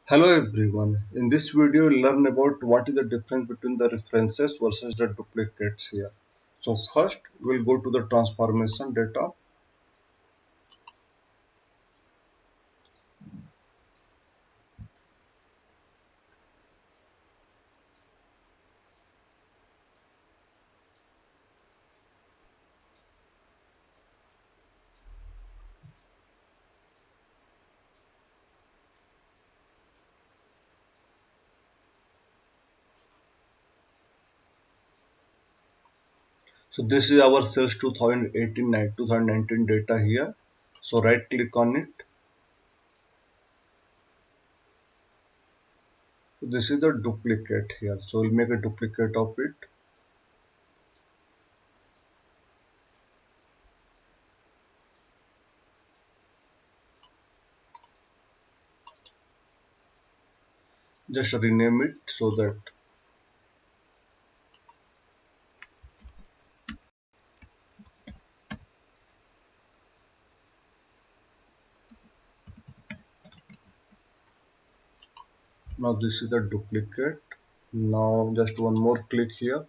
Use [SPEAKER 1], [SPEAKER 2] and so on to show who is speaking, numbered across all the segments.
[SPEAKER 1] Hello everyone. In this video, we'll learn about what is the difference between the references versus the duplicates here. So first, we'll go to the transformation data. So this is our sales 2018-2019 data here. So right click on it. So this is the duplicate here. So we'll make a duplicate of it. Just rename it so that now this is the duplicate. Now just one more click here.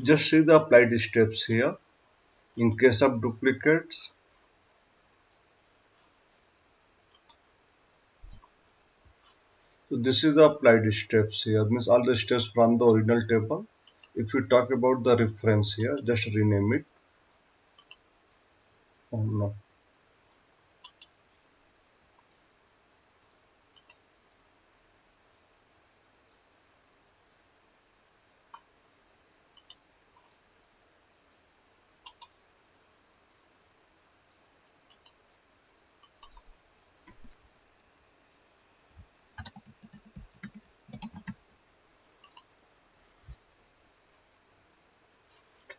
[SPEAKER 1] Just see the applied steps here. In case of duplicates, so this is the applied steps here, means all the steps from the original table. If we talk about the reference here, just rename it. Oh no.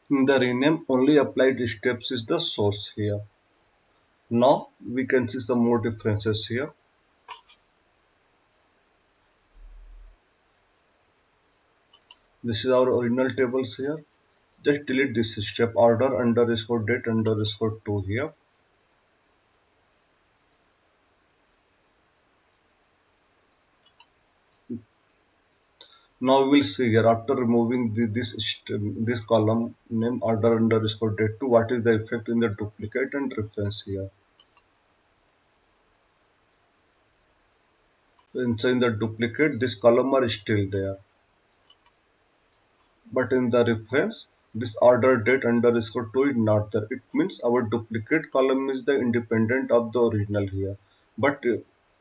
[SPEAKER 1] In the rename, only applied steps is the source here. Now we can see some more differences here. This is our original tables here. Just delete this step order underscore date underscore 2 here. Now we will see here after removing this column name order underscore date 2, what is the effect in the duplicate and reference here. So in the duplicate, this column are still there, but in the reference, this order date underscore 2 is not there. It means our duplicate column is the independent of the original here. But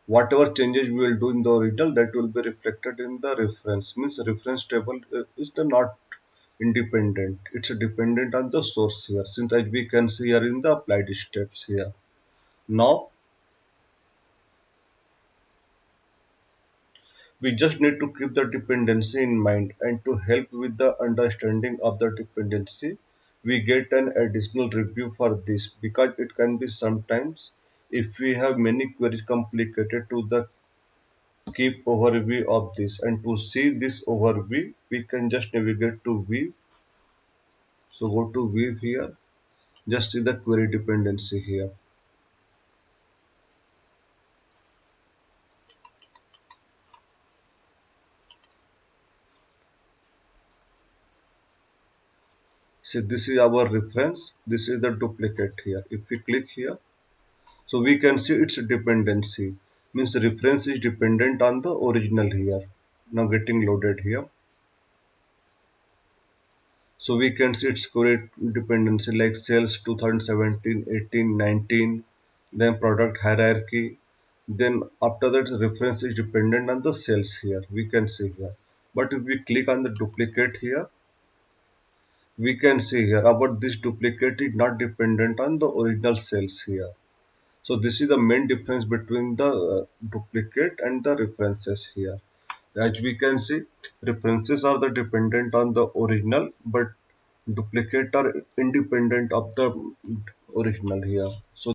[SPEAKER 1] whatever changes we will do in the original, that will be reflected in the reference. Means reference table is the not independent. It's dependent on the source here. Since as we can see here in the applied steps here. Now we just need to keep the dependency in mind, and to help with the understanding of the dependency, we get an additional review for this, because it can be sometimes if we have many queries complicated to the keep overview of this, and to see this overview we can just navigate to view. So go to view here, just see the query dependency here. See, this is our reference, this is the duplicate here. If we click here, so we can see its dependency. means the reference is dependent on the original here. Now getting loaded here. So we can see its correct dependency like sales 2017, 18, 19, then product hierarchy. Then after that reference is dependent on the sales here. We can see here. But if we click on the duplicate here, we can see here about this duplicate is not dependent on the original sales here. So this is the main difference between the duplicate and the references here. As we can see, references are the dependent on the original, but duplicate are independent of the original here. So